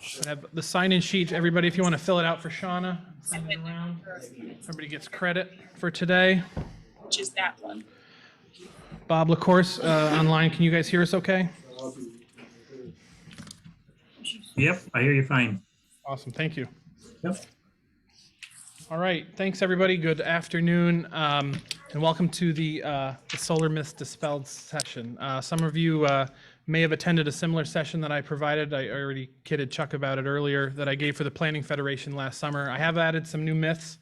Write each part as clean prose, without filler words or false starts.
I have the sign-in sheet. Everybody, if you want to fill it out for Shauna, send it around. Everybody gets credit for today. Which is that one. Bob LaCourse, online, can you guys hear us okay? Yep, I hear you fine. Awesome, thank you. Yep. All right, thanks everybody. Good afternoon, and welcome to the Solar Myths Dispelled session. Some of you may have attended a similar session that I provided. I already kidded Chuck about it earlier, that I gave for the Planning Federation last summer. I have added some new myths,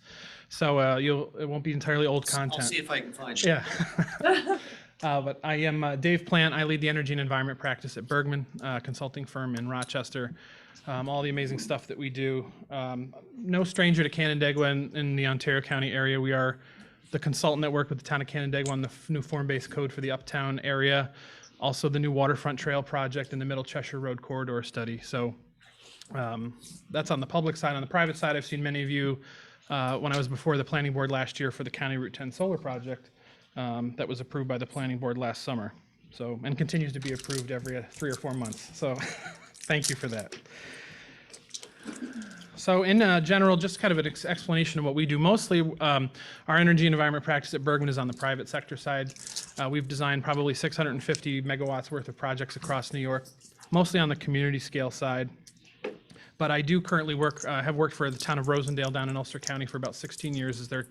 so it won't be entirely old content. I'll see if I can find it. Yeah. But I am Dave Plante. I lead the energy and environment practice at Bergman, consulting firm in Rochester. All the amazing stuff that we do. No stranger to Canandaigua in the Ontario County area. We are the consultant that worked with the town of Canandaigua on the new form-based code for the uptown area. Also the new waterfront trail project and the Middle Cheshire Road corridor study. So that's on the public side. On the private side, I've seen many of you when I was before the planning board last year for the County Route 10 solar project that was approved by the planning board last summer. So, and continues to be approved every 3 or 4 months. So thank you for that. So in general, just kind of an explanation of what we do. Mostly our energy and environment practice at Bergman is on the private sector side. We've designed probably 650 megawatts worth of projects across New York, mostly on the community scale side. But I do currently have worked for the town of Rosendale down in Ulster County for about 16 years as their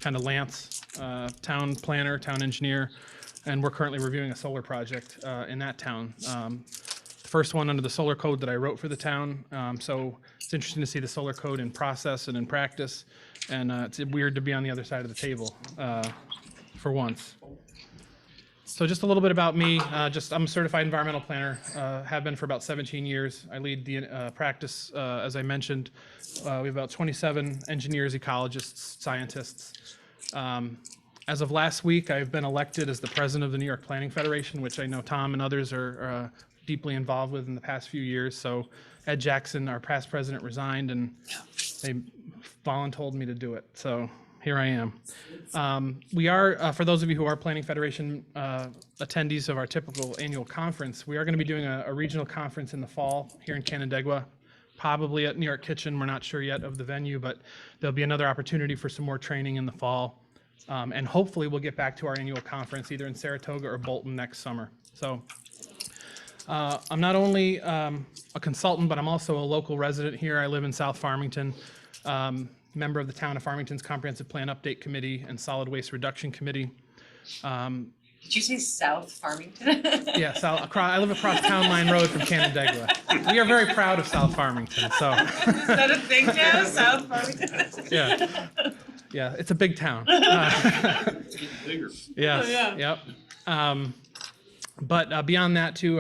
kind of Lance, town planner, town engineer, and we're currently reviewing a solar project in that town. The first one under the solar code that I wrote for the town, so it's interesting to see the solar code in process and in practice, and it's weird to be on the other side of the table for once. So just a little bit about me. I'm a certified environmental planner, have been for about 17 years. I lead the practice, as I mentioned. We have about 27 engineers, ecologists, scientists. As of last week, I've been elected as the president of the New York Planning Federation, which I know Tom and others are deeply involved with in the past few years. So Ed Jackson, our past president, resigned, and they voluntold me to do it. So here I am. We are, for those of you who are Planning Federation attendees of our typical annual conference, we are going to be doing a regional conference in the fall here in Canandaigua, probably at New York Kitchen. We're not sure yet of the venue, but there'll be another opportunity for some more training in the fall. And hopefully we'll get back to our annual conference either in Saratoga or Bolton next summer. So I'm not only a consultant, but I'm also a local resident here. I live in South Farmington. Member of the Town of Farmington's Comprehensive Plan Update Committee and Solid Waste Reduction Committee. Did you say South Farmington? Yeah, I live across Town Line Road from Canandaigua. We are very proud of South Farmington. So. Is that a thing now, South Farmington? Yeah, it's a big town. It's getting bigger. Yes, Oh, yeah. Yep. But beyond that too,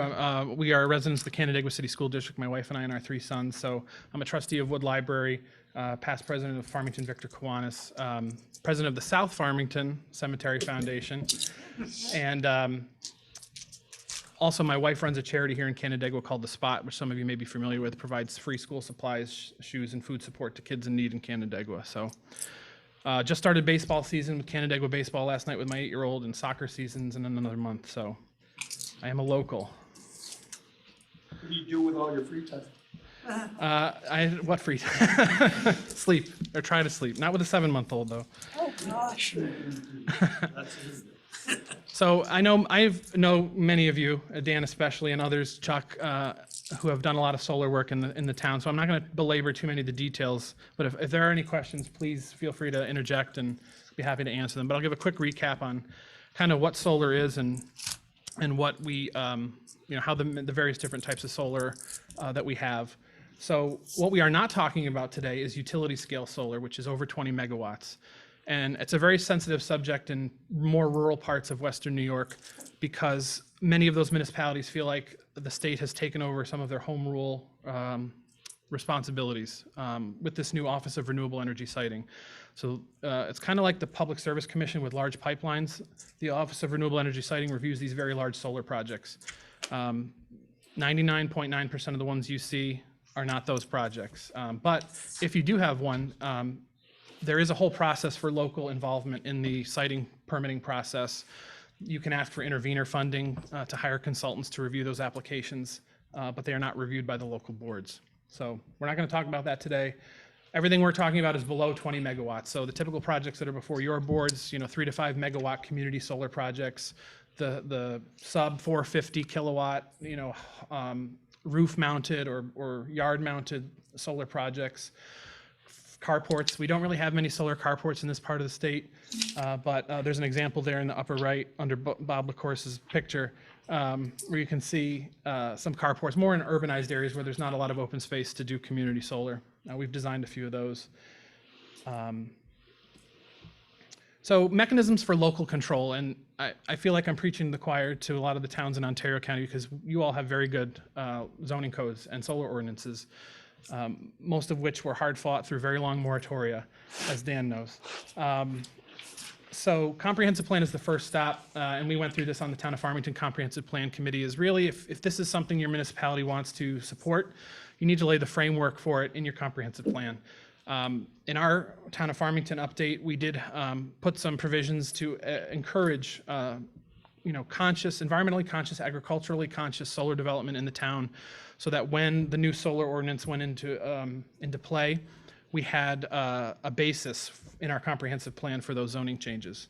we are residents of the Canandaigua City School District, my wife and I and our 3 sons. So I'm a trustee of Wood Library, past president of Farmington Victor Kiwanis, president of the South Farmington Cemetery Foundation. And also my wife runs a charity here in Canandaigua called The Spot, which some of you may be familiar with, provides free school supplies, shoes, and food support to kids in need in Canandaigua. So just started baseball season with Canandaigua baseball last night with my 8-year-old, and soccer season's in another month. So I am a local. What do you do with all your free time? What free time? Sleep, or try to sleep. Not with a 7-month-old though. Oh, gosh. So I know many of you, Dan especially, and others, Chuck, who have done a lot of solar work in the town. So I'm not going to belabor too many of the details. But if there are any questions, please feel free to interject, and be happy to answer them. But I'll give a quick recap on kind of what solar is and what we, how the various different types of solar that we have. So what we are not talking about today is utility scale solar, which is over 20 megawatts. And it's a very sensitive subject in more rural parts of Western New York because many of those municipalities feel like the state has taken over some of their home rule responsibilities with this new Office of Renewable Energy Siting. So it's kind of like the Public Service Commission with large pipelines. The Office of Renewable Energy Siting reviews these very large solar projects. 99.9% of the ones you see are not those projects. But if you do have one, there is a whole process for local involvement in the siting permitting process. You can ask for intervenor funding to hire consultants to review those applications, but they are not reviewed by the local boards. So we're not going to talk about that today. Everything we're talking about is below 20 megawatts. So the typical projects that are before your boards, 3 to 5 megawatt community solar projects, the sub 450 kilowatt, roof mounted or yard mounted solar projects, carports. We don't really have many solar carports in this part of the state, but there's an example there in the upper right under Bob LaCourse's picture, where you can see some carports, more in urbanized areas where there's not a lot of open space to do community solar. We've designed a few of those. So mechanisms for local control, and I feel like I'm preaching to the choir to a lot of the towns in Ontario County because you all have very good zoning codes and solar ordinances, most of which were hard fought through very long moratoria, as Dan knows. So comprehensive plan is the first stop, and we went through this on the Town of Farmington Comprehensive Plan Committee, is really if this is something your municipality wants to support, you need to lay the framework for it in your comprehensive plan. In our Town of Farmington update, we did put some provisions to encourage conscious, environmentally conscious, agriculturally conscious solar development in the town, so that when the new solar ordinance went into play, we had a basis in our comprehensive plan for those zoning changes.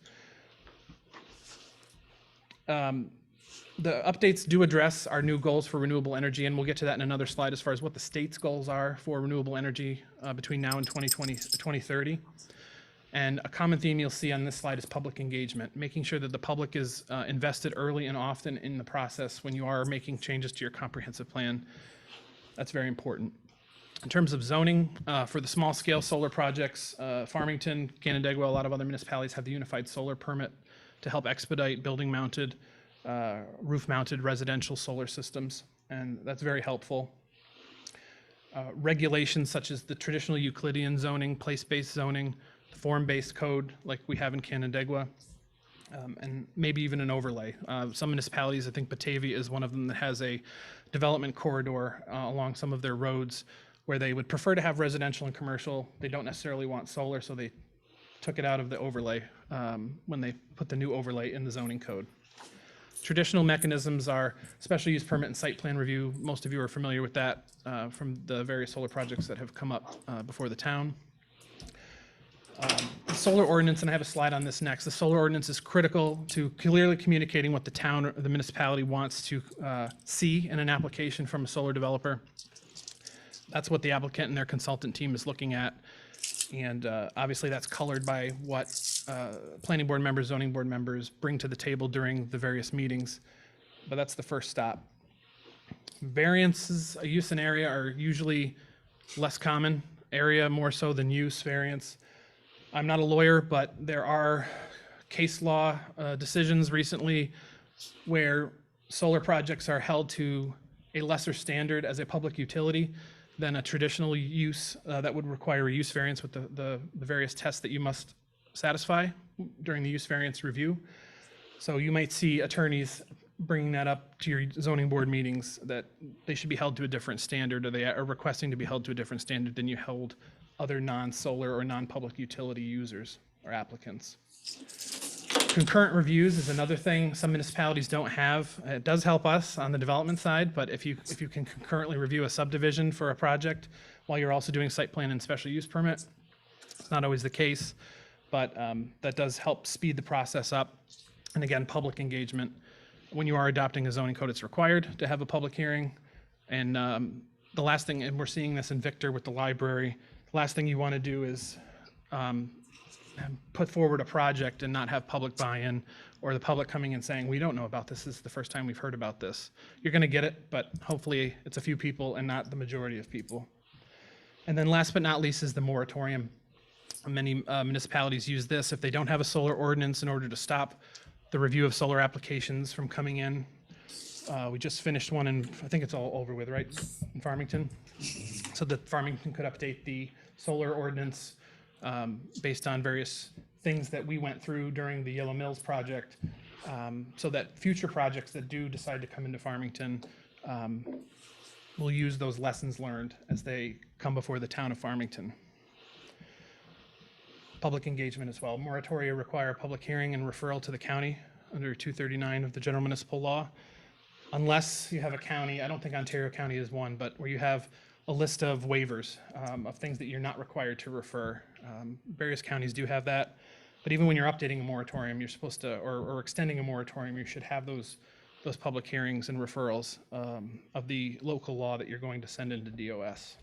The updates do address our new goals for renewable energy, and we'll get to that in another slide as far as what the state's goals are for renewable energy between now and 2030. And a common theme you'll see on this slide is public engagement, making sure that the public is invested early and often in the process when you are making changes to your comprehensive plan. That's very important. In terms of zoning, for the small scale solar projects, Farmington, Canandaigua, a lot of other municipalities have the unified solar permit to help expedite building mounted, roof mounted residential solar systems, and that's very helpful. Regulations such as the traditional Euclidean zoning, place-based zoning, form-based code like we have in Canandaigua, and maybe even an overlay. Some municipalities, I think Batavia is one of them, that has a development corridor along some of their roads where they would prefer to have residential and commercial. They don't necessarily want solar, so they took it out of the overlay when they put the new overlay in the zoning code. Traditional mechanisms are special use permit and site plan review. Most of you are familiar with that from the various solar projects that have come up before the town. The solar ordinance, and I have a slide on this next. The solar ordinance is critical to clearly communicating what the town or the municipality wants to see in an application from a solar developer. That's what the applicant and their consultant team is looking at. And obviously that's colored by what planning board members, zoning board members bring to the table during the various meetings. But that's the first stop. Variances, use and area are usually less common. Area more so than use variance. I'm not a lawyer, but there are case law decisions recently where solar projects are held to a lesser standard as a public utility than a traditional use that would require a use variance with the various tests that you must satisfy during the use variance review. So you might see attorneys bringing that up to your zoning board meetings, that they should be held to a different standard, or they are requesting to be held to a different standard than you held other non-solar or non-public utility users or applicants. Concurrent reviews is another thing some municipalities don't have. It does help us on the development side, but if you can concurrently review a subdivision for a project while you're also doing site plan and special use permit, it's not always the case, but that does help speed the process up. And again, public engagement. When you are adopting a zoning code, it's required to have a public hearing. And the last thing, and we're seeing this in Victor with the library, the last thing you want to do is put forward a project and not have public buy-in, or the public coming and saying, we don't know about this. This is the first time we've heard about this. You're going to get it, but hopefully it's a few people and not the majority of people. And then last but not least is the moratorium. Many municipalities use this if they don't have a solar ordinance in order to stop the review of solar applications from coming in. We just finished one, and I think it's all over with, right, in Farmington? So that Farmington could update the solar ordinance based on various things that we went through during the Yellow Mills project, so that future projects that do decide to come into Farmington will use those lessons learned as they come before the town of Farmington. Public engagement as well. Moratoria require public hearing and referral to the county under 239 of the General Municipal Law. Unless you have a county, I don't think Ontario County is one, but where you have a list of waivers of things that you're not required to refer. Various counties do have that, but even when you're updating a moratorium, you're supposed to, or extending a moratorium, you should have those public hearings and referrals of the local law that you're going to send into DOS.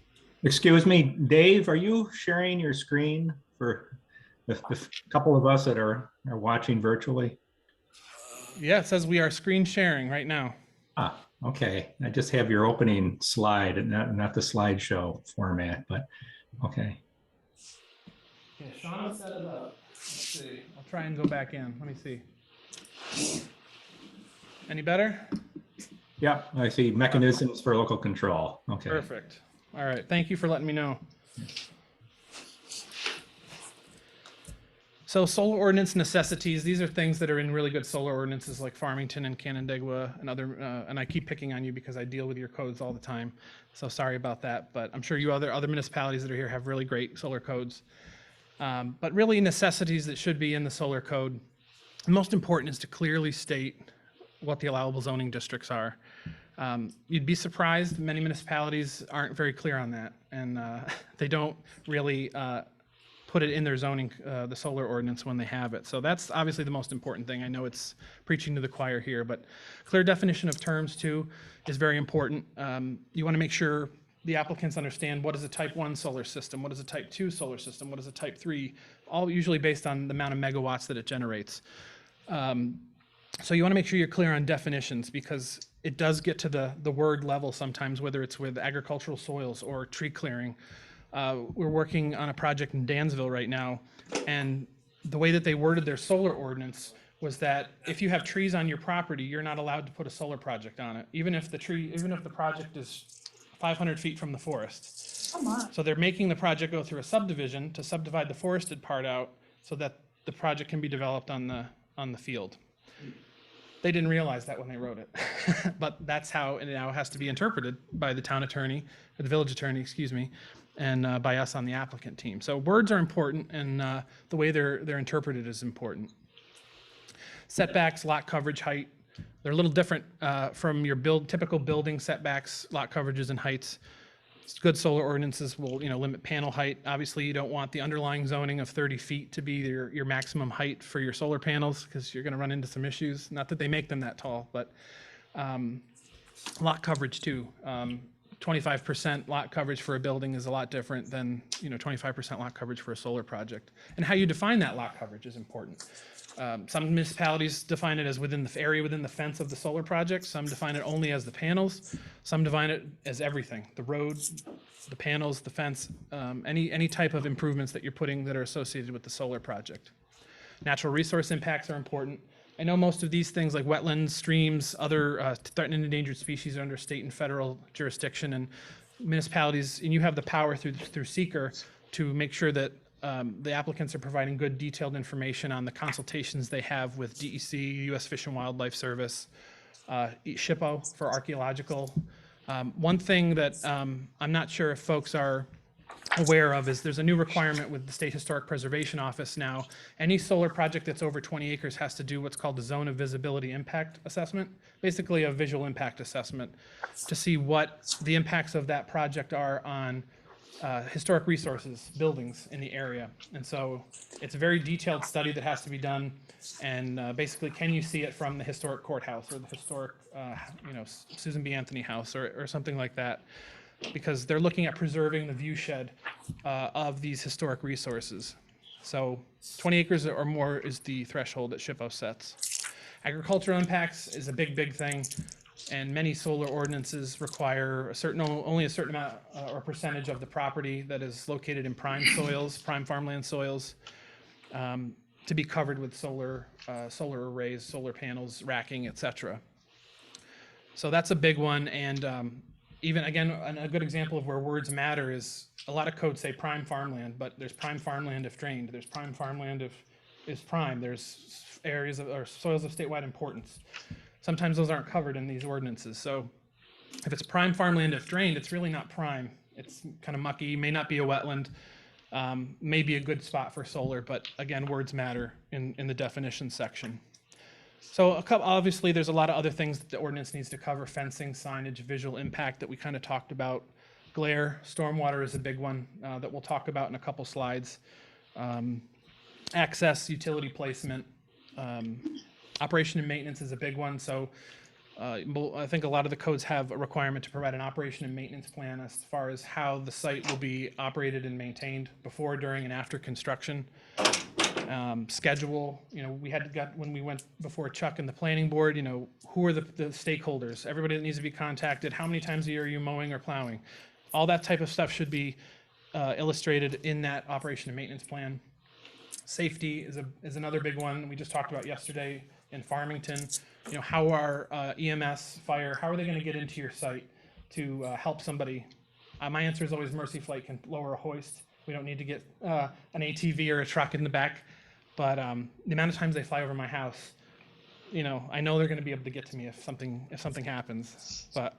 Excuse me, Dave, are you sharing your screen for the couple of us that are watching virtually? Yeah, it says we are screen sharing right now. Ah, okay. I just have your opening slide and not the slideshow format, but okay. Yeah, Sean set it up. Let's see. I'll try and go back in. Let me see. Any better? Yep, I see mechanisms for local control. Okay. Perfect. All right. Thank you for letting me know. So solar ordinance necessities, these are things that are in really good solar ordinances like Farmington and Canandaigua and other, and I keep picking on you because I deal with your codes all the time. So sorry about that, but I'm sure you other municipalities that are here have really great solar codes. But really necessities that should be in the solar code. The most important is to clearly state what the allowable zoning districts are. You'd be surprised, many municipalities aren't very clear on that, and they don't really put it in their zoning, the solar ordinance when they have it. So that's obviously the most important thing. I know it's preaching to the choir here, but clear definition of terms too is very important. You want to make sure the applicants understand what is a type 1 solar system, what is a type 2 solar system, what is a type 3, all usually based on the amount of megawatts that it generates. So you want to make sure you're clear on definitions because it does get to the word level sometimes, whether it's with agricultural soils or tree clearing. We're working on a project in Dansville right now, and the way that they worded their solar ordinance was that if you have trees on your property, you're not allowed to put a solar project on it, even if the project is 500 feet from the forest. Come on. So they're making the project go through a subdivision to subdivide the forested part out so that the project can be developed on the field. They didn't realize that when they wrote it, but that's how it now has to be interpreted by the town attorney, or the village attorney, excuse me, and by us on the applicant team. So words are important, and the way they're interpreted is important. Setbacks, lot coverage, height, they're a little different from your typical building setbacks, lot coverages, and heights. Good solar ordinances will, limit panel height. Obviously, you don't want the underlying zoning of 30 feet to be your maximum height for your solar panels because you're going to run into some issues. Not that they make them that tall, but lot coverage too. 25% lot coverage for a building is a lot different than 25% lot coverage for a solar project. And how you define that lot coverage is important. Some municipalities define it as within the area within the fence of the solar project. Some define it only as the panels. Some define it as everything: the road, the panels, the fence, any type of improvements that you're putting that are associated with the solar project. Natural resource impacts are important. I know most of these things like wetlands, streams, other threatened and endangered species are under state and federal jurisdiction, and municipalities, and you have the power through seeker to make sure that the applicants are providing good detailed information on the consultations they have with DEC, U.S. Fish and Wildlife Service, SHPO for archaeological. One thing that I'm not sure if folks are aware of is there's a new requirement with the State Historic Preservation Office now. Any solar project that's over 20 acres has to do what's called the Zone of Visibility Impact Assessment, basically a visual impact assessment to see what the impacts of that project are on historic resources, buildings in the area. And so it's a very detailed study that has to be done. And basically, can you see it from the historic courthouse or the historic, Susan B. Anthony House or something like that? Because they're looking at preserving the viewshed of these historic resources. So 20 acres or more is the threshold that SHPO sets. Agricultural impacts is a big thing. And many solar ordinances require only a certain amount or percentage of the property that is located in prime soils, prime farmland soils, to be covered with solar arrays, solar panels, racking, etc. So that's a big one. And even again, a good example of where words matter is a lot of codes say prime farmland, but there's prime farmland if drained. There's prime farmland if it's prime. There's areas or soils of statewide importance. Sometimes those aren't covered in these ordinances. So if it's prime farmland if drained, it's really not prime. It's kind of mucky, may not be a wetland, may be a good spot for solar, but again, words matter in the definition section. So obviously there's a lot of other things that the ordinance needs to cover: fencing, signage, visual impact that we kind of talked about. glare, stormwater is a big one that we'll talk about in a couple slides. Access, utility placement, operation and maintenance is a big one. So I think a lot of the codes have a requirement to provide an operation and maintenance plan as far as how the site will be operated and maintained before, during, and after construction. Schedule, we when we went before Chuck and the planning board, who are the stakeholders, everybody that needs to be contacted, how many times a year are you mowing or plowing? All that type of stuff should be illustrated in that operation and maintenance plan. Safety is another big one we just talked about yesterday in Farmington. How are EMS, fire, how are they going to get into your site to help somebody? My answer is always Mercy Flight can lower a hoist. We don't need to get an ATV or a truck in the back. But the amount of times they fly over my house, I know they're going to be able to get to me if something happens. But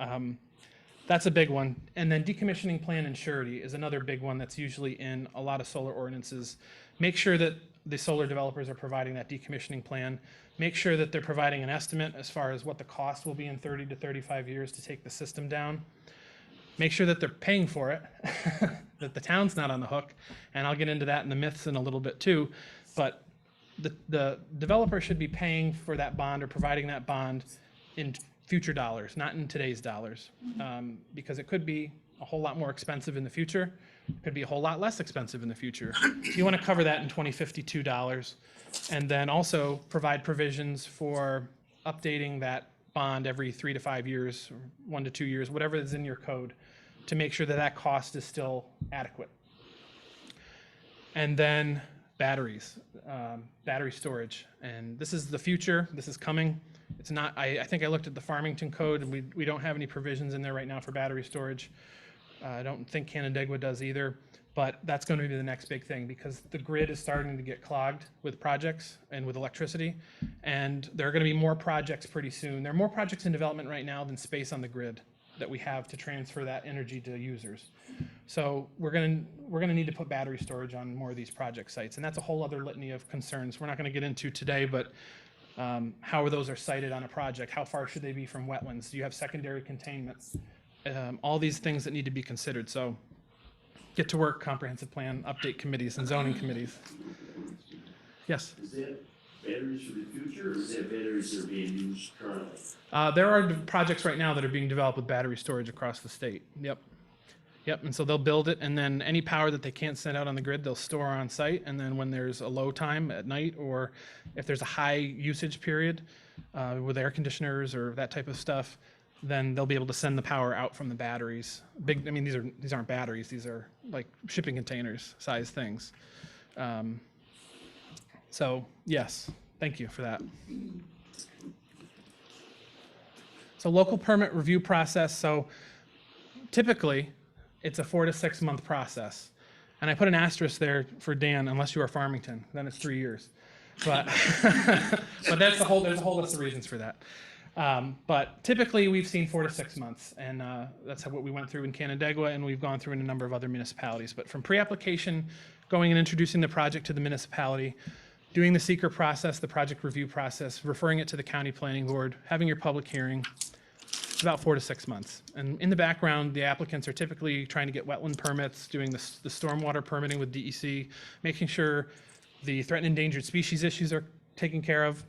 that's a big one. And then decommissioning plan and surety is another big one that's usually in a lot of solar ordinances. Make sure that the solar developers are providing that decommissioning plan. Make sure that they're providing an estimate as far as what the cost will be in 30 to 35 years to take the system down. Make sure that they're paying for it, that the town's not on the hook. And I'll get into that in the myths in a little bit too. But the developer should be paying for that bond or providing that bond in future dollars, not in today's dollars, because it could be a whole lot more expensive in the future. It could be a whole lot less expensive in the future. You want to cover that in 2052 dollars, and then also provide provisions for updating that bond every 3 to 5 years, or 1 to 2 years, whatever is in your code, to make sure that that cost is still adequate. And then batteries, battery storage, and this is the future. This is coming. It's not. I think I looked at the Farmington code, and we don't have any provisions in there right now for battery storage. I don't think Canandaigua does either, but that's going to be the next big thing because the grid is starting to get clogged with projects and with electricity, and there are going to be more projects pretty soon. There are more projects in development right now than space on the grid that we have to transfer that energy to users. So we're going to need to put battery storage on more of these project sites, and that's a whole other litany of concerns we're not going to get into today, but how those are sited on a project, how far should they be from wetlands, do you have secondary containment, all these things that need to be considered. So get to work, comprehensive plan, update committees and zoning committees. Yes? Is that batteries for the future, or is that batteries that are being used currently? There are projects right now that are being developed with battery storage across the state. Yep. And so they'll build it, and then any power that they can't send out on the grid, they'll store on site. And then when there's a low time at night, or if there's a high usage period with air conditioners or that type of stuff, then they'll be able to send the power out from the batteries. These aren't batteries; these are like shipping containers size things. So yes, thank you for that. So local permit review process. So typically, it's a 4 to 6 month process. And I put an asterisk there for Dan, unless you are Farmington, then it's 3 years. But but there's a whole list of reasons for that. But typically we've seen 4 to 6 months, and that's what we went through in Canandaigua, and we've gone through in a number of other municipalities. But from pre-application, going and introducing the project to the municipality, doing the seeker process, the project review process, referring it to the county planning board, having your public hearing, it's about 4 to 6 months. And in the background, the applicants are typically trying to get wetland permits, doing the stormwater permitting with DEC, making sure the threatened endangered species issues are taken care of.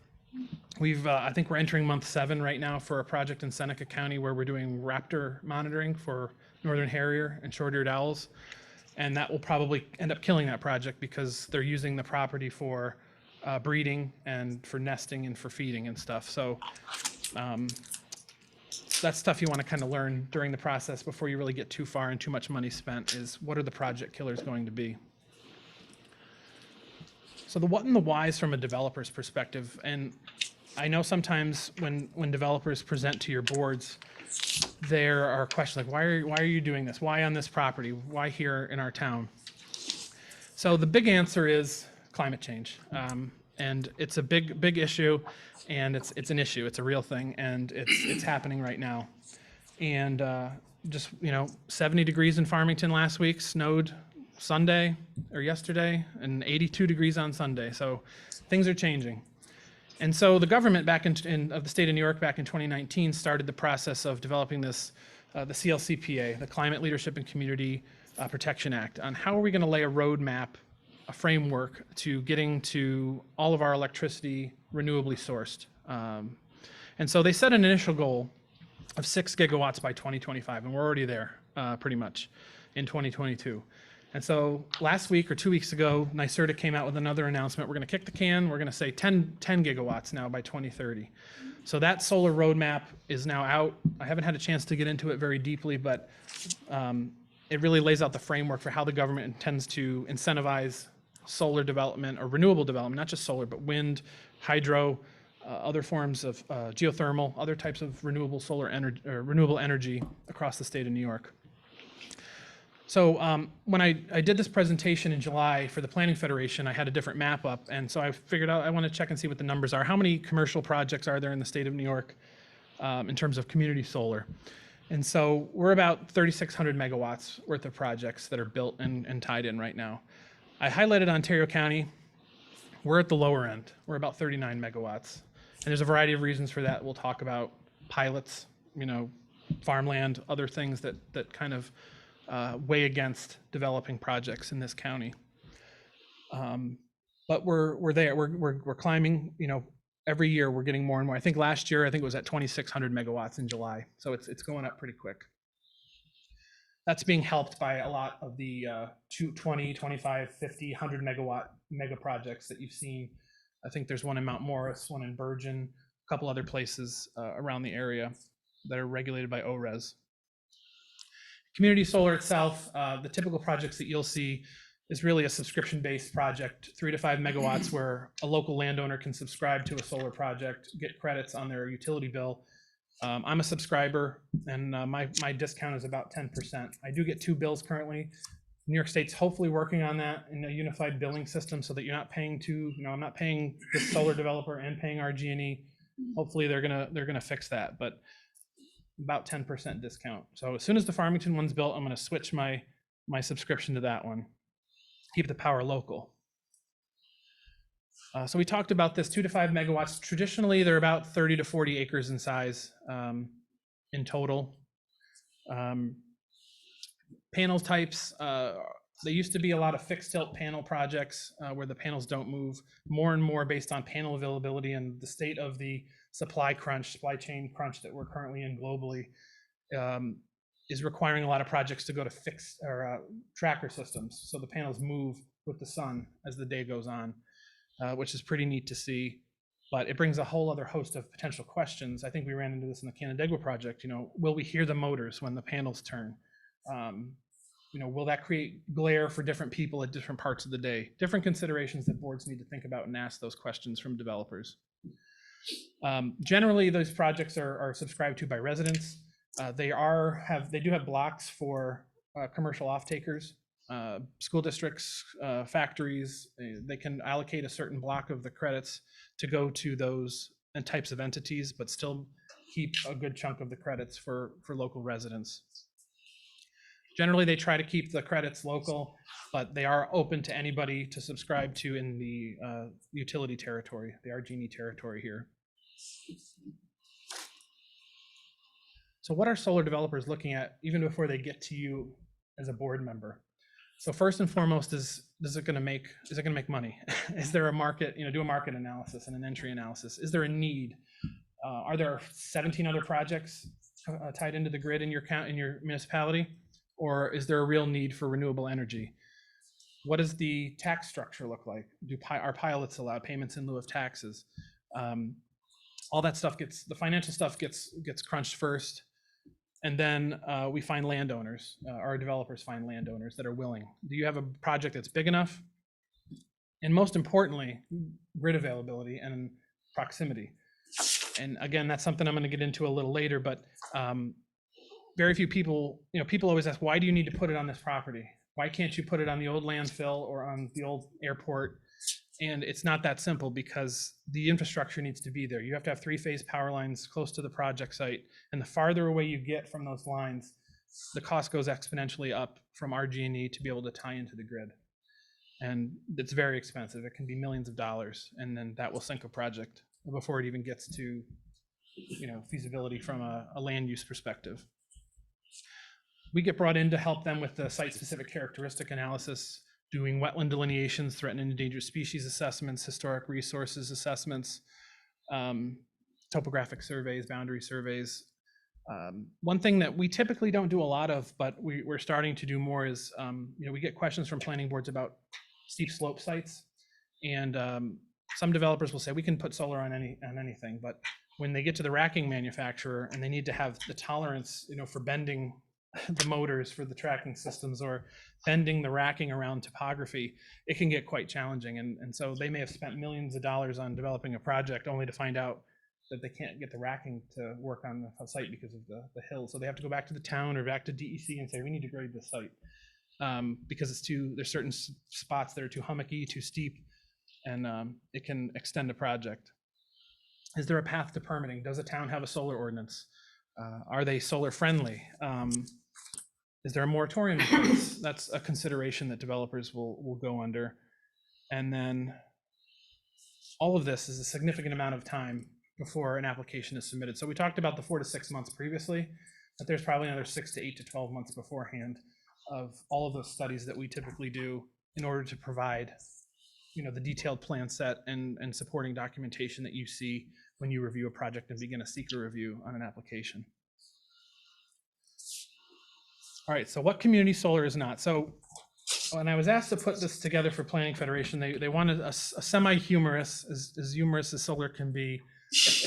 I think we're entering month 7 right now for a project in Seneca County where we're doing raptor monitoring for northern harrier and short-eared owls. And that will probably end up killing that project because they're using the property for breeding and for nesting and for feeding and stuff. So that's stuff you want to kind of learn during the process before you really get too far and too much money spent, is what are the project killers going to be. So the what and the whys from a developer's perspective, and I know sometimes when developers present to your boards, there are questions like, why are you doing this? Why on this property? Why here in our town? So the big answer is climate change. And it's a big issue, and it's an issue. It's a real thing, and it's happening right now. And just 70 degrees in Farmington last week, snowed Sunday or yesterday, and 82 degrees on Sunday. So things are changing. And so the government of the state of New York back in 2019 started the process of developing this the CLCPA, the Climate Leadership and Community Protection Act, on how are we going to lay a roadmap, a framework to getting to all of our electricity renewably sourced. And so they set an initial goal of 6 gigawatts by 2025, and we're already there pretty much in 2022. And so last week or 2 weeks ago, NYSERDA came out with another announcement. We're going to kick the can. We're going to say 10 gigawatts now by 2030. So that solar roadmap is now out. I haven't had a chance to get into it very deeply, but it really lays out the framework for how the government intends to incentivize solar development or renewable development, not just solar, but wind, hydro, other forms of geothermal, other types of renewable solar energy or renewable energy across the state of New York. So when I did this presentation in July for the Planning Federation, I had a different map up. And so I figured out I want to check and see what the numbers are. How many commercial projects are there in the state of New York in terms of community solar? And so we're about 3,600 megawatts worth of projects that are built and tied in right now. I highlighted Ontario County. We're at the lower end. We're about 39 megawatts. And there's a variety of reasons for that. We'll talk about pilots, farmland, other things that kind of weigh against developing projects in this county. But we're there. We're climbing. Every year we're getting more and more. I think last year it was at 2,600 megawatts in July. So it's going up pretty quick. That's being helped by a lot of the 20, 25, 50, 100 megawatt mega projects that you've seen. I think there's one in Mount Morris, one in Bergen, a couple other places around the area that are regulated by ORES. Community solar itself, the typical projects that you'll see is really a subscription-based project, 3 to 5 megawatts, where a local landowner can subscribe to a solar project, get credits on their utility bill. I'm a subscriber, and my discount is about 10%. I do get 2 bills currently. New York State's hopefully working on that in a unified billing system so that you're not paying I'm not paying this solar developer and paying RG&E. Hopefully they're gonna fix that, but about 10% discount. So as soon as the Farmington one's built, I'm gonna switch my subscription to that one. Keep the power local. So we talked about this 2 to 5 megawatts. Traditionally, they're about 30 to 40 acres in size in total. Panel types, there used to be a lot of fixed tilt panel projects where the panels don't move. More and more based on panel availability and the state of the supply chain crunch that we're currently in globally is requiring a lot of projects to go to fixed or tracker systems. So the panels move with the sun as the day goes on, which is pretty neat to see. But it brings a whole other host of potential questions. I think we ran into this in the Canandaigua project. Will we hear the motors when the panels turn? Will that create glare for different people at different parts of the day? Different considerations that boards need to think about and ask those questions from developers. Generally, those projects are subscribed to by residents. They do have blocks for commercial off-takers, school districts, factories. They can allocate a certain block of the credits to go to those types of entities, but still keep a good chunk of the credits for local residents. Generally, they try to keep the credits local, but they are open to anybody to subscribe to in the utility territory, the RG&E territory here. So what are solar developers looking at even before they get to you as a board member? So first and foremost is it going to make money? Is there a market, do a market analysis and an entry analysis? Is there a need? Are there 17 other projects tied into the grid in your municipality? Or is there a real need for renewable energy? What does the tax structure look like? Are pilots allowed payments in lieu of taxes? All that stuff the financial stuff gets crunched first. And then we find landowners, our developers find landowners that are willing. Do you have a project that's big enough? And most importantly, grid availability and proximity. And again, that's something I'm going to get into a little later, but very few people, people always ask, why do you need to put it on this property? Why can't you put it on the old landfill or on the old airport? And it's not that simple because the infrastructure needs to be there. You have to have 3-phase power lines close to the project site. And the farther away you get from those lines, the cost goes exponentially up from RG&E to be able to tie into the grid. And it's very expensive. It can be millions of dollars. And then that will sink a project before it even gets to, feasibility from a land use perspective. We get brought in to help them with the site-specific characteristic analysis, doing wetland delineations, threatened and endangered species assessments, historic resources assessments, topographic surveys, boundary surveys. One thing that we typically don't do a lot of, but we're starting to do more is, we get questions from planning boards about steep slope sites. And some developers will say, we can put solar on anything, but when they get to the racking manufacturer and they need to have the tolerance, for bending the motors for the tracking systems or bending the racking around topography, it can get quite challenging. And so they may have spent millions of dollars on developing a project only to find out that they can't get the racking to work on the site because of the hill. So they have to go back to the town or back to DEC and say, we need to grade this site because there's certain spots that are too hummocky, too steep, and it can extend a project. Is there a path to permitting? Does a town have a solar ordinance? Are they solar friendly? Is there a moratorium in place? That's a consideration that developers will go under. And then all of this is a significant amount of time before an application is submitted. So we talked about the 4 to 6 months previously, but there's probably another 6 to 8 to 12 months beforehand of all of those studies that we typically do in order to provide, the detailed plan set and supporting documentation that you see when you review a project and begin a seeker review on an application. All right, so what community solar is not? So when I was asked to put this together for Planning Federation, they wanted a semi-humorous, as humorous as solar can be,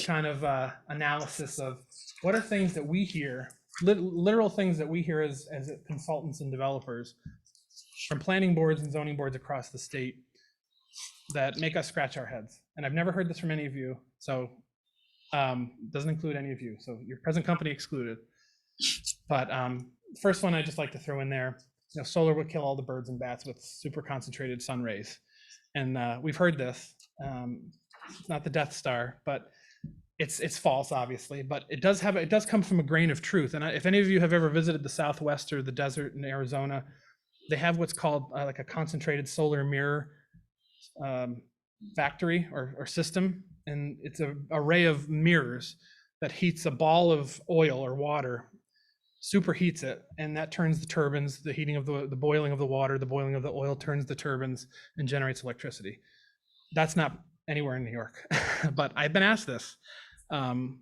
kind of analysis of what are things that we hear, literal things that we hear as consultants and developers from planning boards and zoning boards across the state that make us scratch our heads. And I've never heard this from any of you, so doesn't include any of you, so your present company excluded. But first one I just like to throw in there, solar would kill all the birds and bats with super concentrated sun rays. And we've heard this. It's not the Death Star, but it's false, obviously. But it does come from a grain of truth. And if any of you have ever visited the Southwest or the desert in Arizona, they have what's called like a concentrated solar mirror factory or system, and it's an array of mirrors that heats a ball of oil or water, superheats it, and that turns the turbines. The heating of the boiling of the water, the boiling of the oil turns the turbines and generates electricity. That's not anywhere in New York, but I've been asked this, and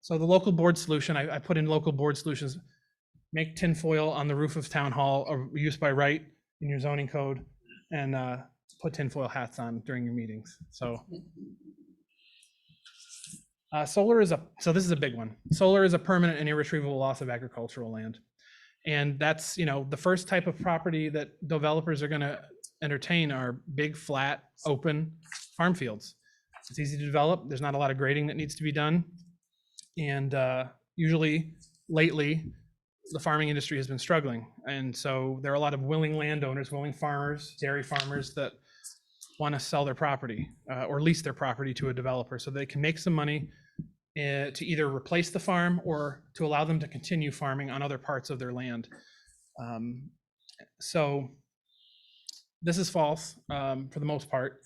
so the local board solution, I put in local board solutions, make tinfoil on the roof of town hall, or use by right in your zoning code, and put tinfoil hats on during your meetings. So so this is a big one. Solar is a permanent and irretrievable loss of agricultural land. And that's, the first type of property that developers are going to entertain are big, flat, open farm fields. It's easy to develop. There's not a lot of grading that needs to be done. And usually, lately, the farming industry has been struggling. And so there are a lot of willing landowners, willing farmers, dairy farmers that want to sell their property or lease their property to a developer so they can make some money to either replace the farm or to allow them to continue farming on other parts of their land. So this is false for the most part.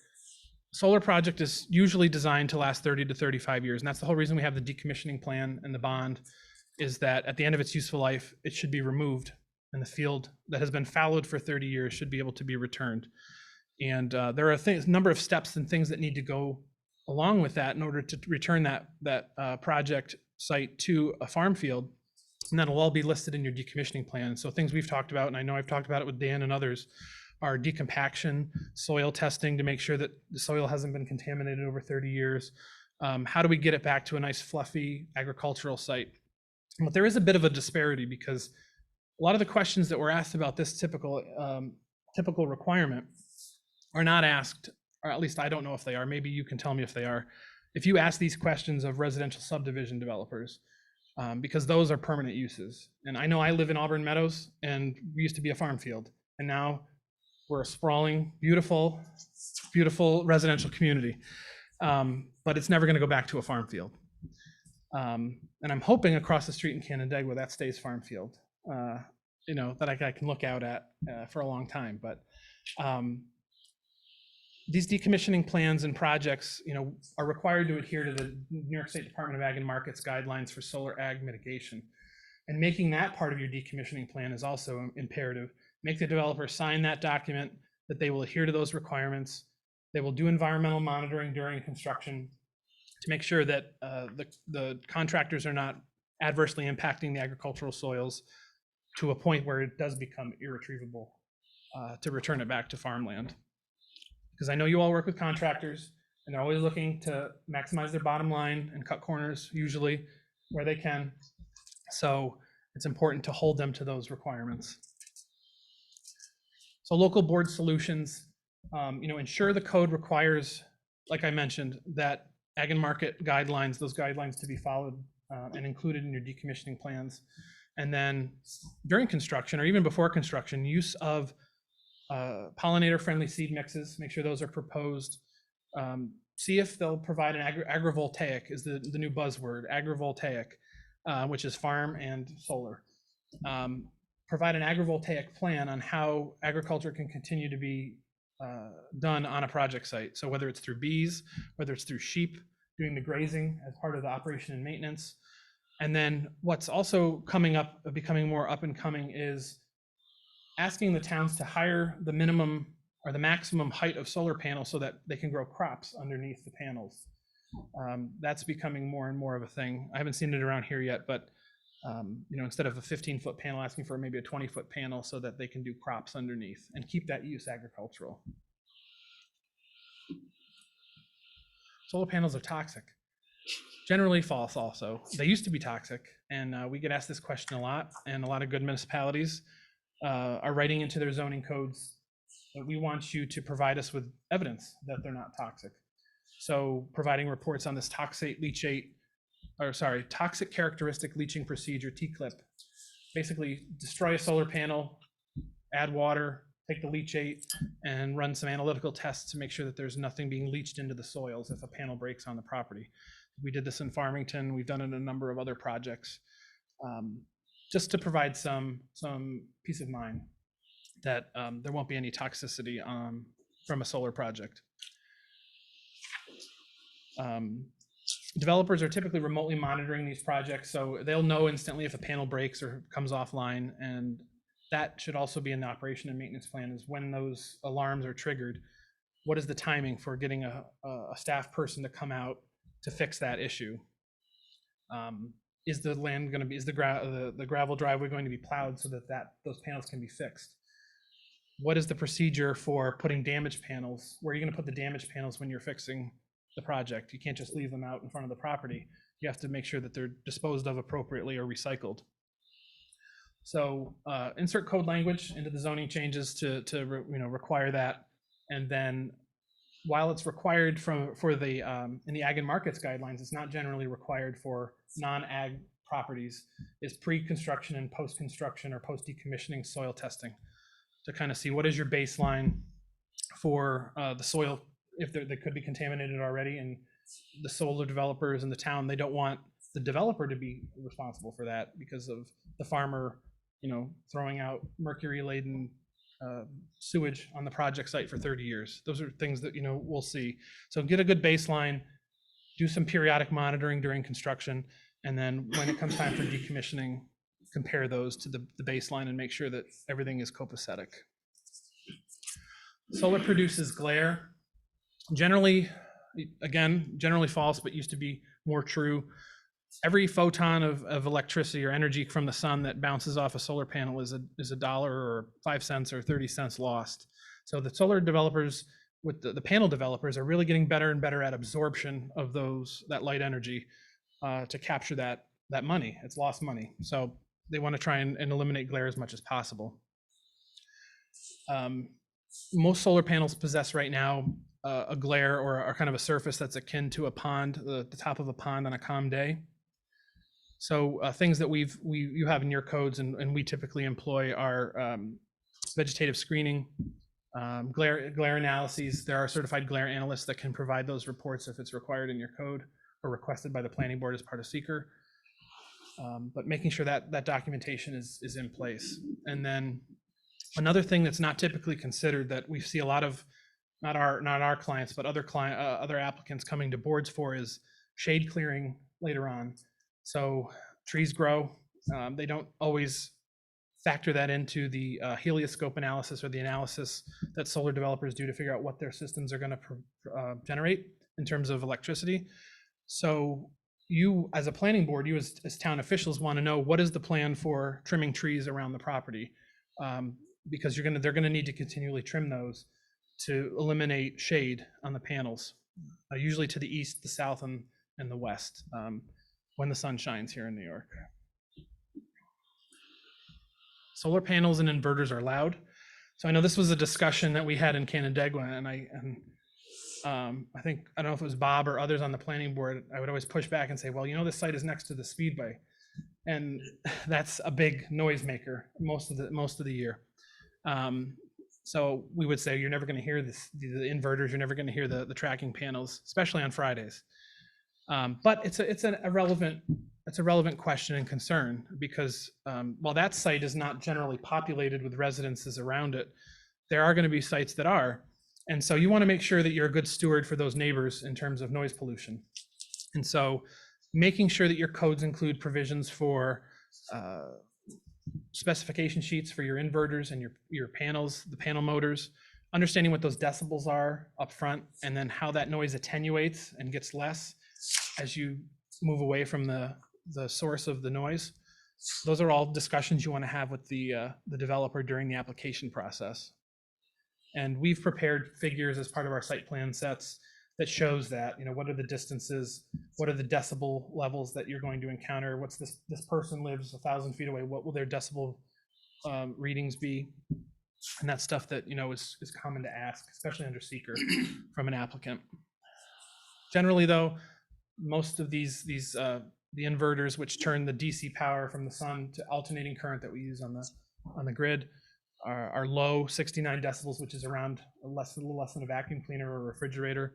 Solar project is usually designed to last 30 to 35 years. And that's the whole reason we have the decommissioning plan and the bond, is that at the end of its useful life, it should be removed, and the field that has been fallowed for 30 years should be able to be returned. And there are a number of steps and things that need to go along with that in order to return that project site to a farm field, and that'll all be listed in your decommissioning plan. So things we've talked about, and I know I've talked about it with Dan and others, are decompaction, soil testing to make sure that the soil hasn't been contaminated over 30 years. How do we get it back to a nice fluffy agricultural site? But there is a bit of a disparity, because a lot of the questions that were asked about this typical requirement are not asked, or at least I don't know if they are. Maybe you can tell me if they are. If you ask these questions of residential subdivision developers, because those are permanent uses. And I know I live in Auburn Meadows, and we used to be a farm field, and now we're a sprawling, beautiful, beautiful residential community. But it's never going to go back to a farm field. And I'm hoping across the street in Canandaigua that stays farm field, that I can look out at for a long time. But these decommissioning plans and projects, are required to adhere to the New York State Department of Ag and Markets guidelines for solar ag mitigation. And making that part of your decommissioning plan is also imperative. Make the developer sign that document that they will adhere to those requirements. They will do environmental monitoring during construction to make sure that the contractors are not adversely impacting the agricultural soils to a point where it does become irretrievable to return it back to farmland. Because I know you all work with contractors and they're always looking to maximize their bottom line and cut corners usually where they can. So it's important to hold them to those requirements. So local board solutions, ensure the code requires, like I mentioned, that ag and market guidelines, those guidelines to be followed and included in your decommissioning plans. And then during construction or even before construction, use of pollinator-friendly seed mixes, make sure those are proposed. See if they'll provide an agrivoltaic is the new buzzword, agrivoltaic, which is farm and solar. Provide an agrivoltaic plan on how agriculture can continue to be done on a project site. So whether it's through bees, whether it's through sheep, doing the grazing as part of the operation and maintenance. And then what's also coming up, becoming more up and coming, is asking the towns to hire the minimum or the maximum height of solar panels so that they can grow crops underneath the panels. That's becoming more and more of a thing. I haven't seen it around here yet, but instead of a 15-foot panel, asking for maybe a 20-foot panel so that they can do crops underneath and keep that use agricultural. Solar panels are toxic. Generally false also. They used to be toxic, and we get asked this question a lot, and a lot of good municipalities are writing into their zoning codes that we want you to provide us with evidence that they're not toxic. So providing reports on this toxic characteristic leaching procedure, TCLIP. Basically destroy a solar panel, add water, take the leachate, and run some analytical tests to make sure that there's nothing being leached into the soils if a panel breaks on the property. We did this in Farmington. We've done it in a number of other projects, just to provide some peace of mind that there won't be any toxicity from a solar project. Developers are typically remotely monitoring these projects, so they'll know instantly if a panel breaks or comes offline, and that should also be in the operation and maintenance plan, is when those alarms are triggered, what is the timing for getting a staff person to come out to fix that issue? Is the land going to be, is the gravel driveway going to be plowed so that those panels can be fixed? What is the procedure for putting damaged panels? Where are you going to put the damaged panels when you're fixing the project? You can't just leave them out in front of the property. You have to make sure that they're disposed of appropriately or recycled. So insert code language into the zoning changes to require that. And then while it's required for the in the ag and markets guidelines, it's not generally required for non-ag properties. Is pre-construction and post-construction or post-decommissioning soil testing to kind of see what is your baseline for the soil, if they could be contaminated already, and the solar developers in the town, they don't want the developer to be responsible for that because of the farmer, throwing out mercury-laden sewage on the project site for 30 years. Those are things that, we'll see. So get a good baseline, do some periodic monitoring during construction, and then when it comes time for decommissioning, compare those to the baseline and make sure that everything is copacetic. Solar produces glare. Generally false, but used to be more true. Every photon of electricity or energy from the sun that bounces off a solar panel is $1 or 5 cents or 30 cents lost. So the solar developers with the panel developers are really getting better and better at absorption of that light energy to capture that money. It's lost money. So they want to try and eliminate glare as much as possible. Most solar panels possess right now a glare or kind of a surface that's akin to a pond, the top of a pond on a calm day. So things that you have in your codes and we typically employ are vegetative screening, glare analyses. There are certified glare analysts that can provide those reports if it's required in your code or requested by the planning board as part of seeker. But making sure that documentation is in place. And then another thing that's not typically considered that we see a lot of, not our clients, but other applicants coming to boards for, is shade clearing later on. So trees grow, They don't always factor that into the helioscope analysis or the analysis that solar developers do to figure out what their systems are going to generate in terms of electricity. So you, as a planning board, you as town officials want to know what is the plan for trimming trees around the property, because they're going to need to continually trim those to eliminate shade on the panels, usually to the east, the south, and the west, when the sun shines here in New York. Solar panels and inverters are allowed. So I know this was a discussion that we had in Canandaigua, and I think, I don't know if it was Bob or others on the planning board, I would always push back and say, well, this site is next to the speedway, and that's a big noisemaker most of the year. So we would say you're never going to hear the inverters, you're never going to hear the tracking panels, especially on Fridays. But it's a relevant question and concern, because while that site is not generally populated with residences around it, there are going to be sites that are. And so you want to make sure that you're a good steward for those neighbors in terms of noise pollution. And so making sure that your codes include provisions for specification sheets for your inverters and your panels, the panel motors, understanding what those decibels are up front, and then how that noise attenuates and gets less as you move away from the source of the noise. Those are all discussions you want to have with the developer during the application process. And we've prepared figures as part of our site plan sets that shows that, what are the distances, what are the decibel levels that you're going to encounter, what's this person lives 1,000 feet away, what will their decibel readings be? And that's stuff that, is common to ask, especially under seeker from an applicant. Generally though, most of the inverters, which turn the DC power from the sun to alternating current that we use on the grid, are low, 69 decibels, which is around a little less than a vacuum cleaner or a refrigerator.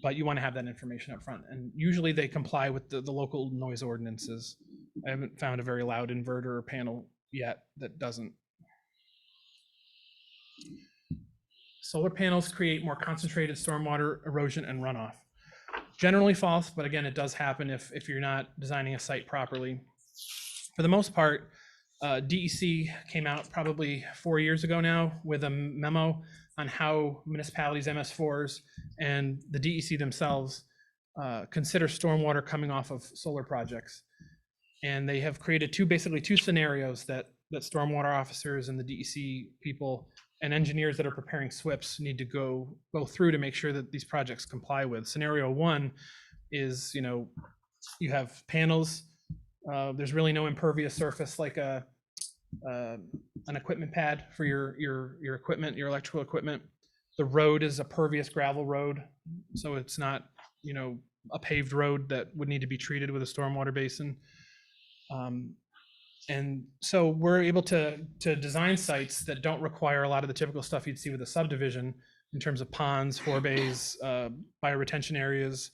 But you want to have that information up front, and usually they comply with the local noise ordinances. I haven't found a very loud inverter or panel yet that doesn't. Solar panels create more concentrated stormwater erosion and runoff. Generally false, but again, it does happen if you're not designing a site properly. For the most part, DEC came out probably 4 years ago now with a memo on how municipalities, MS4s, and the DEC themselves consider stormwater coming off of solar projects. And they have created basically two scenarios that stormwater officers and the DEC people and engineers that are preparing SWIPs need to go through to make sure that these projects comply with. Scenario one is, you have panels, there's really no impervious surface like an equipment pad for your equipment, your electrical equipment. The road is a pervious gravel road, so it's not, a paved road that would need to be treated with a stormwater basin. And so we're able to design sites that don't require a lot of the typical stuff you'd see with a subdivision in terms of ponds, forebays, bioretention areas,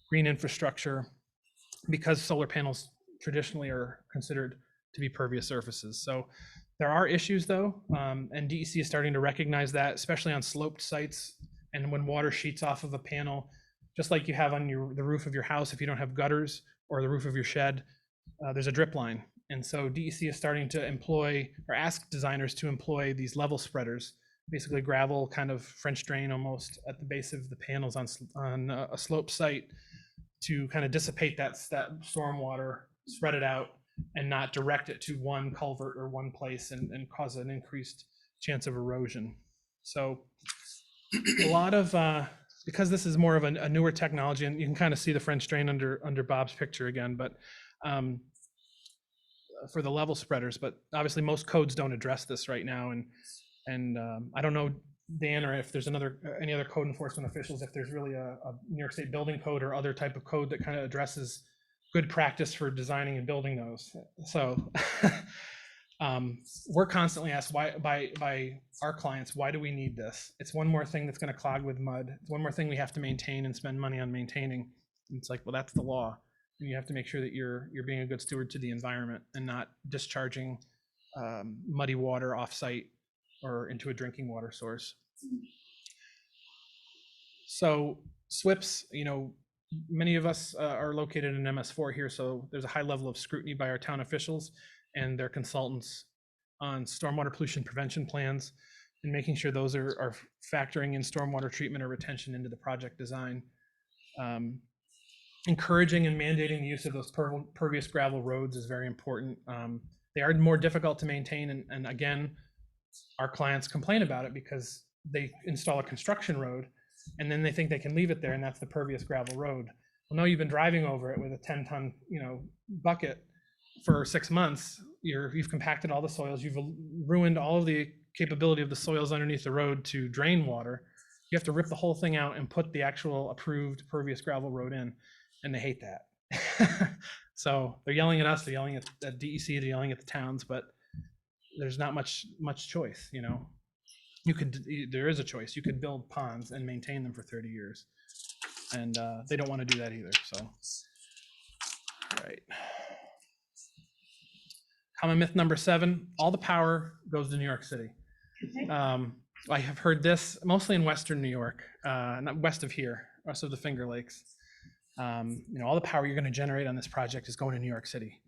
green infrastructure, because solar panels traditionally are considered to be pervious surfaces. So there are issues though, and DEC is starting to recognize that, especially on sloped sites and when water sheets off of a panel, just like you have on the roof of your house if you don't have gutters, or the roof of your shed, there's a drip line. And so DEC is starting to employ or ask designers to employ these level spreaders, basically gravel kind of French drain almost at the base of the panels on a sloped site, to kind of dissipate that stormwater, spread it out, and not direct it to one culvert or one place and cause an increased chance of erosion. So a lot of, because this is more of a newer technology, and you can kind of see the French drain under Bob's picture again, but for the level spreaders, but obviously most codes don't address this right now. And I don't know, Dan, or if there's any other code enforcement officials, if there's really a New York State building code or other type of code that kind of addresses good practice for designing and building those. So we're constantly asked by our clients, why do we need this? It's one more thing that's going to clog with mud. It's one more thing we have to maintain and spend money on maintaining. And it's like, well, that's the law. And you have to make sure that you're being a good steward to the environment and not discharging muddy water off-site or into a drinking water source. So SWIPs, many of us are located in MS4 here, so there's a high level of scrutiny by our town officials and their consultants on stormwater pollution prevention plans and making sure those are factoring in stormwater treatment or retention into the project design. Encouraging and mandating the use of those pervious gravel roads is very important. They are more difficult to maintain, and again, our clients complain about it because they install a construction road and then they think they can leave it there, and that's the pervious gravel road. Well, no, you've been driving over it with a 10-ton, bucket for 6 months. You've compacted all the soils. You've ruined all of the capability of the soils underneath the road to drain water. You have to rip the whole thing out and put the actual approved pervious gravel road in, and they hate that. So they're yelling at us, they're yelling at DEC, they're yelling at the towns, but there's not much choice, there is a choice. You could build ponds and maintain them for 30 years, and they don't want to do that either. So, all right. Common myth number 7: all the power goes to New York City. I have heard this mostly in Western New York, not west of here, west of the Finger Lakes. All the power you're going to generate on this project is going to New York City,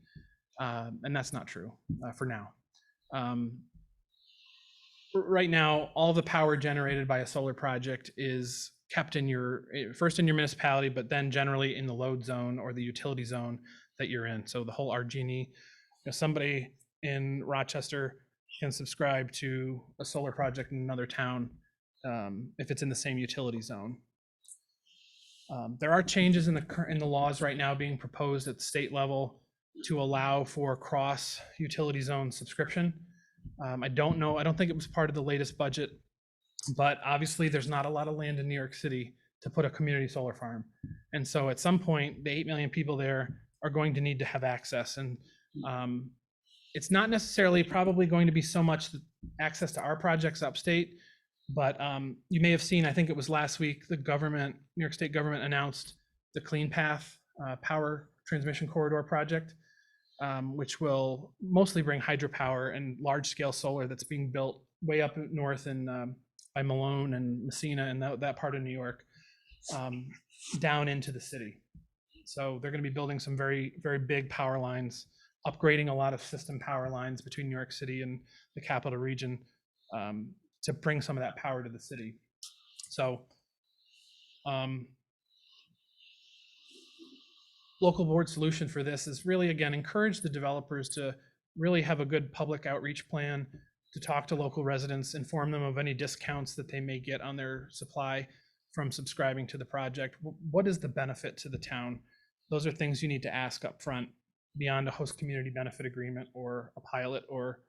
and that's not true for now. Right now, all the power generated by a solar project is kept in first in your municipality, but then generally in the load zone or the utility zone that you're in. So the whole RG&E, somebody in Rochester can subscribe to a solar project in another town if it's in the same utility zone. There are changes in the laws right now being proposed at the state level to allow for cross utility zone subscription. I don't think it was part of the latest budget, but obviously there's not a lot of land in New York City to put a community solar farm. And so at some point, the 8 million people there are going to need to have access. And it's not necessarily probably going to be so much access to our projects upstate, but you may have seen, I think it was last week, New York State government announced the Clean Path Power Transmission Corridor project, which will mostly bring hydropower and large-scale solar that's being built way up north in by Malone and Messina and that part of New York down into the city. So they're going to be building some very, very big power lines, upgrading a lot of system power lines between New York City and the capital region to bring some of that power to the city. So local board solution for this is really, again, encourage the developers to really have a good public outreach plan, to talk to local residents, inform them of any discounts that they may get on their supply from subscribing to the project. What is the benefit to the town? Those are things you need to ask up front beyond a host community benefit agreement or a pilot, or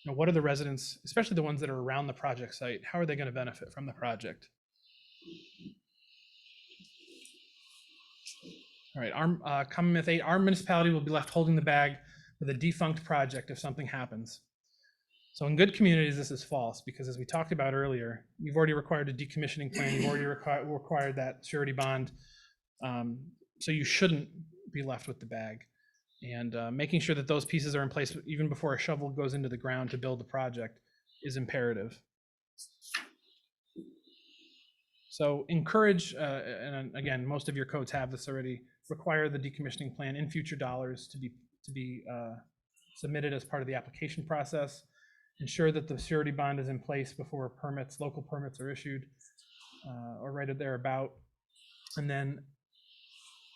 what are the residents, especially the ones that are around the project site, how are they going to benefit from the project? All right, our common myth 8, our municipality will be left holding the bag for the defunct project if something happens. So in good communities, this is false, because as we talked about earlier, you've already required a decommissioning plan, you've already required that surety bond, so you shouldn't be left with the bag. And making sure that those pieces are in place even before a shovel goes into the ground to build the project is imperative. So encourage, and again, most of your codes have this already, require the decommissioning plan in future dollars to be submitted as part of the application process. Ensure that the surety bond is in place before local permits are issued, or right thereabout. And then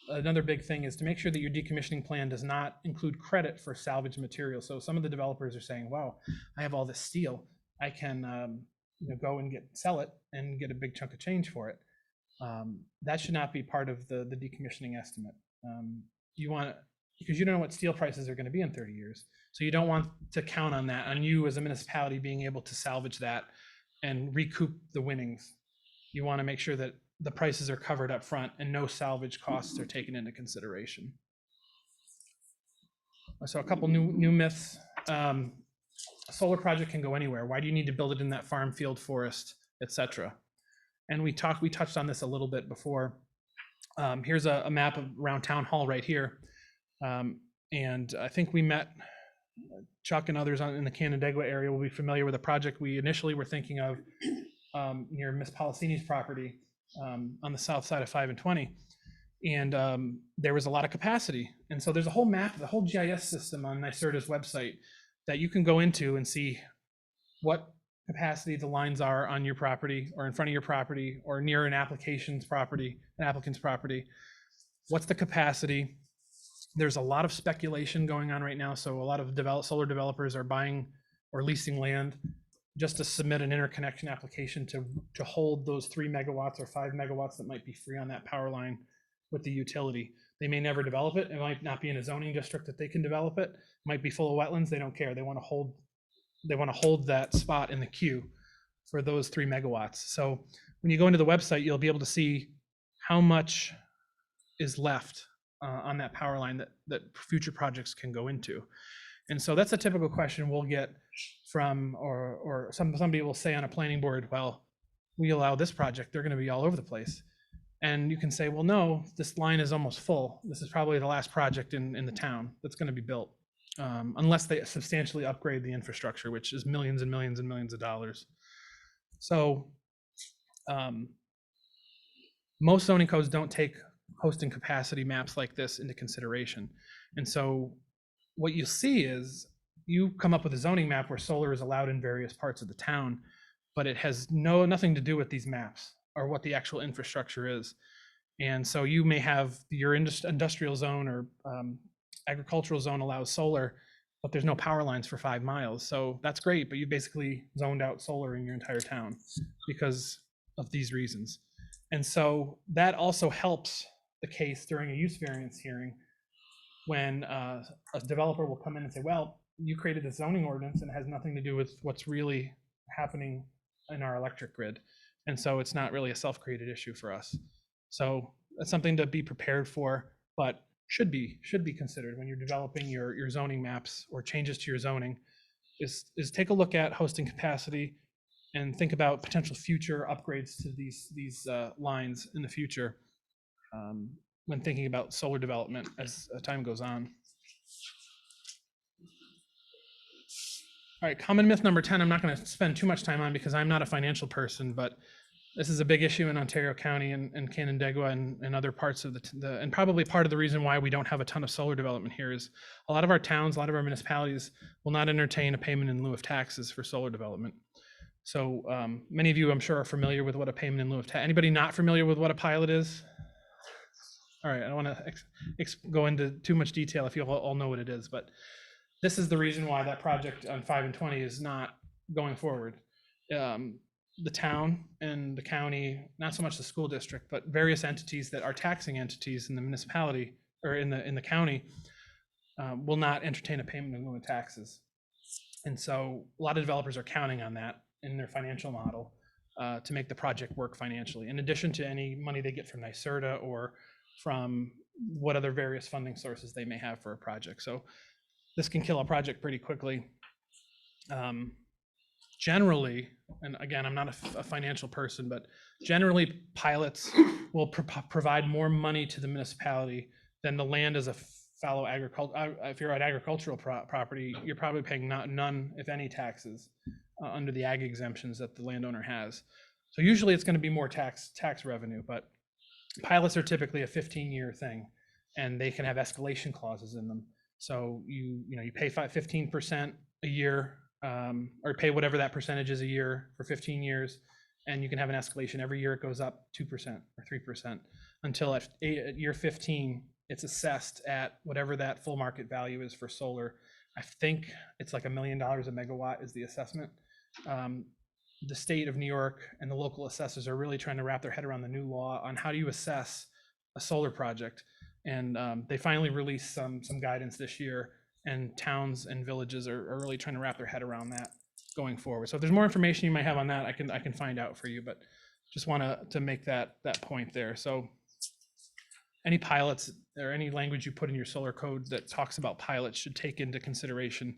another big thing is to make sure that your decommissioning plan does not include credit for salvage material. So some of the developers are saying, wow, I have all this steel, I can go and sell it and get a big chunk of change for it. That should not be part of the decommissioning estimate. Because you don't know what steel prices are going to be in 30 years. So you don't want to count on that, on you as a municipality being able to salvage that and recoup the winnings. You want to make sure that the prices are covered up front and no salvage costs are taken into consideration. So a couple new myths. A solar project can go anywhere. Why do you need to build it in that farm, field, forest, etc.? And we touched on this a little bit before. Here's a map around Town Hall right here. And I think we met Chuck and others in the Canandaigua area will be familiar with a project we initially were thinking of near Miss Policini's property on the south side of 5 and 20. And there was a lot of capacity. And so there's a whole map, the whole GIS system on NYSERDA's website that you can go into and see what capacity the lines are on your property or in front of your property or near an applicant's property. What's the capacity? There's a lot of speculation going on right now. So a lot of solar developers are buying or leasing land just to submit an interconnection application to hold those 3 megawatts or 5 megawatts that might be free on that power line with the utility. They may never develop it. It might not be in a zoning district that they can develop it. It might be full of wetlands. They don't care. They want to hold that spot in the queue for those 3 megawatts. So when you go into the website, you'll be able to see how much is left on that power line that future projects can go into. And so that's a typical question we'll get from, or somebody will say on a planning board, well, we allow this project, they're going to be all over the place. And you can say, well, no, this line is almost full. This is probably the last project in the town that's going to be built, unless they substantially upgrade the infrastructure, which is millions and millions and millions of dollars. So most zoning codes don't take hosting capacity maps like this into consideration. And so what you see is you come up with a zoning map where solar is allowed in various parts of the town, but it has nothing to do with these maps or what the actual infrastructure is. And so you may have your industrial zone or agricultural zone allows solar, but there's no power lines for 5 miles. So that's great, but you basically zoned out solar in your entire town because of these reasons. And so that also helps the case during a use variance hearing when a developer will come in and say, well, you created the zoning ordinance and it has nothing to do with what's really happening in our electric grid. And so it's not really a self-created issue for us. So that's something to be prepared for, but should be considered when you're developing your zoning maps or changes to your zoning, is take a look at hosting capacity and think about potential future upgrades to these lines in the future when thinking about solar development as time goes on. All right, common myth number 10, I'm not going to spend too much time on because I'm not a financial person, but this is a big issue in Ontario County and Canandaigua and other parts of and probably part of the reason why we don't have a ton of solar development here is a lot of our towns, a lot of our municipalities will not entertain a payment in lieu of taxes for solar development. So many of you, I'm sure, are familiar with what a payment in lieu of tax. Anybody not familiar with what a pilot is? All right, I don't want to go into too much detail if you all know what it is, but this is the reason why that project on 5 and 20 is not going forward. The town and the county, not so much the school district, but various entities that are taxing entities in the municipality or in the county will not entertain a payment in lieu of taxes. And so a lot of developers are counting on that in their financial model to make the project work financially, in addition to any money they get from NYSERDA or from what other various funding sources they may have for a project. So this can kill a project pretty quickly. Generally, and again, I'm not a financial person, but generally pilots will provide more money to the municipality than the land as a fallow agriculture. If you're at agricultural property, you're probably paying none, if any, taxes under the ag exemptions that the landowner has. So usually it's going to be more tax revenue, but pilots are typically a 15-year thing, and they can have escalation clauses in them. So you pay 15% a year, or pay whatever that percentage is a year for 15 years, and you can have an escalation every year. It goes up 2% or 3% until at year 15, it's assessed at whatever that full market value is for solar. I think it's like $1 million a megawatt is the assessment. The state of New York and the local assessors are really trying to wrap their head around the new law on how do you assess a solar project. And they finally released some guidance this year, and towns and villages are really trying to wrap their head around that going forward. So if there's more information you might have on that, I can find out for you, but just want to make that point there. So any pilots or any language you put in your solar code that talks about pilots should take into consideration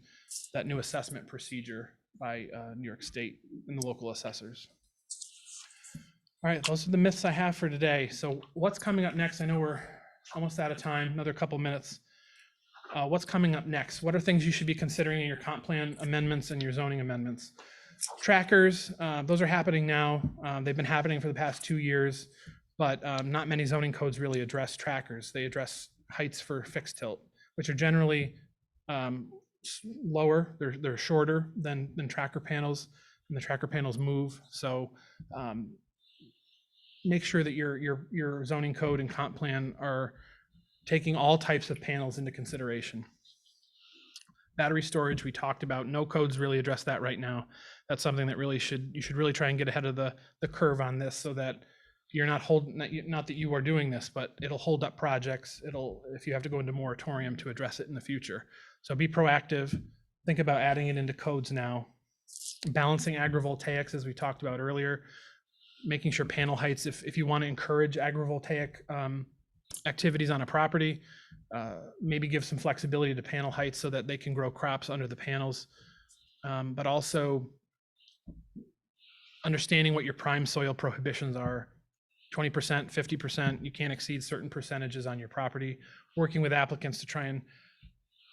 that new assessment procedure by New York State and the local assessors. All right, those are the myths I have for today. So what's coming up next? I know we're almost out of time, another couple minutes. What's coming up next? What are things you should be considering in your comp plan amendments and your zoning amendments? Trackers, those are happening now. They've been happening for the past 2 years. but not many zoning codes really address trackers. They address heights for fixed tilt, which are generally lower. They're shorter than tracker panels, and the tracker panels move. So make sure that your zoning code and comp plan are taking all types of panels into consideration. Battery storage, we talked about. No codes really address that right now. That's something that you should really try and get ahead of the curve on this, so that you're not holding, not that you are doing this, but it'll hold up projects. If you have to go into moratorium to address it in the future. So be proactive. Think about adding it into codes now. Balancing agrivoltaics, as we talked about earlier, making sure panel heights, if you want to encourage agrivoltaic activities on a property, maybe give some flexibility to panel heights so that they can grow crops under the panels, but also understanding what your prime soil prohibitions are. 20%, 50%, you can't exceed certain percentages on your property. Working with applicants to try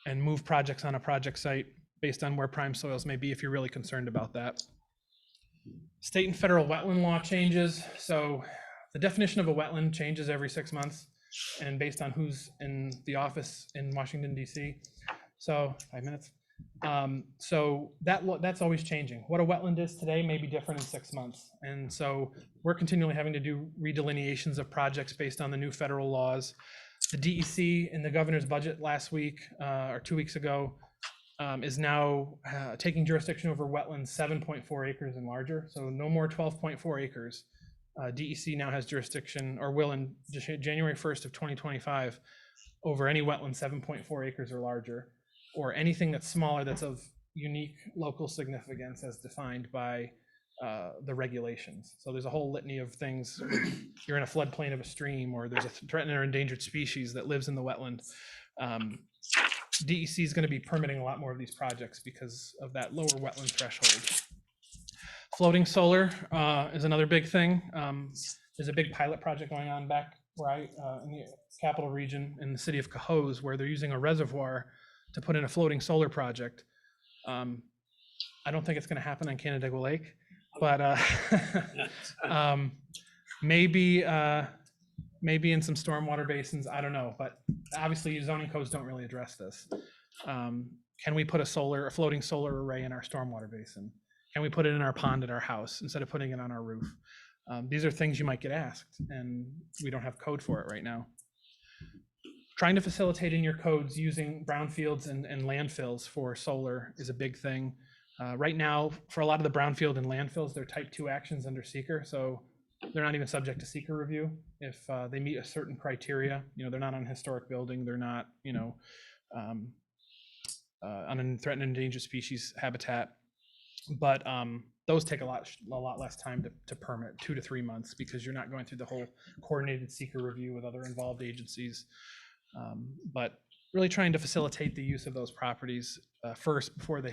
and move projects on a project site based on where prime soils may be if you're really concerned about that. State and federal wetland law changes. So the definition of a wetland changes every 6 months, and based on who's in the office in Washington, D.C. So 5 minutes. So that's always changing. What a wetland is today may be different in 6 months. And so we're continually having to do redelineations of projects based on the new federal laws. The DEC in the governor's budget last week or 2 weeks ago is now taking jurisdiction over wetlands 7.4 acres and larger. So no more 12.4 acres. DEC now has jurisdiction, or will in January 1st of 2025, over any wetland 7.4 acres or larger, or anything that's smaller that's of unique local significance as defined by the regulations. So there's a whole litany of things. You're in a floodplain of a stream, or there's a threatened or endangered species that lives in the wetland. DEC is going to be permitting a lot more of these projects because of that lower wetland threshold. Floating solar is another big thing. There's a big pilot project going on back where in the capital region in the city of Cohoes, where they're using a reservoir to put in a floating solar project. I don't think it's going to happen on Canandaigua Lake, but maybe in some stormwater basins. I don't know, but obviously zoning codes don't really address this. Can we put a floating solar array in our stormwater basin? Can we put it in our pond at our house instead of putting it on our roof? These are things you might get asked, and we don't have code for it right now. Trying to facilitate in your codes using brownfields and landfills for solar is a big thing. Right now, for a lot of the brownfield and landfills, they're type 2 actions under seeker, so they're not even subject to seeker review if they meet a certain criteria. They're not on historic building, they're not, on a threatened and endangered species habitat. But those take a lot less time to permit, 2 to 3 months, because you're not going through the whole coordinated seeker review with other involved agencies. But really trying to facilitate the use of those properties first before the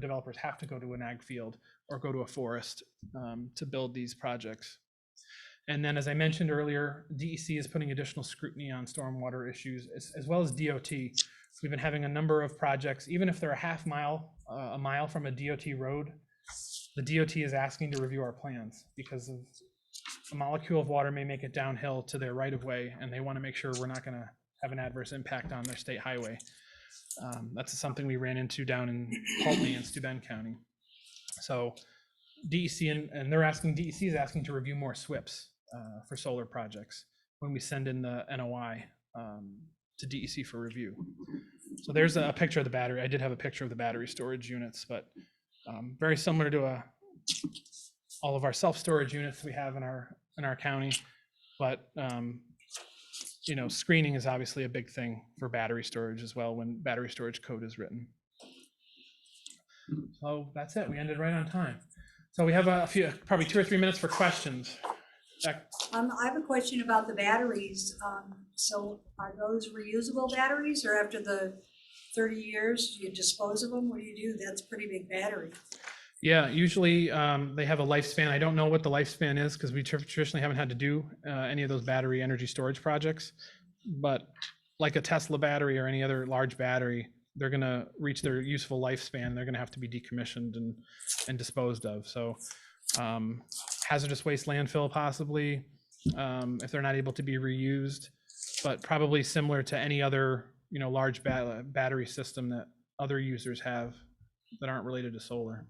developers have to go to an ag field or go to a forest to build these projects. And then, as I mentioned earlier, DEC is putting additional scrutiny on stormwater issues, as well as DOT. So we've been having a number of projects, even if they're a mile from a DOT road, the DOT is asking to review our plans because of a molecule of water may make it downhill to their right of way, and they want to make sure we're not going to have an adverse impact on their state highway. That's something we ran into down in Plante and Steuben County. So DEC and DEC is asking to review more SWIPs for solar projects when we send in the NOI to DEC for review. So there's a picture of the battery. I did have a picture of the battery storage units, but very similar to all of our self-storage units we have in our county. But screening is obviously a big thing for battery storage as well when battery storage code is written. So that's it. We ended right on time. So we have probably 2 or 3 minutes for questions. I have a question about the batteries. So are those reusable batteries, or after the 30 years you dispose of them? What do you do? That's a pretty big battery. Yeah, usually they have a lifespan. I don't know what the lifespan is because we traditionally haven't had to do any of those battery energy storage projects. But like a Tesla battery or any other large battery, they're going to reach their useful lifespan. They're going to have to be decommissioned and disposed of. So hazardous waste landfill possibly, if they're not able to be reused, but probably similar to any other, large battery system that other users have that aren't related to solar.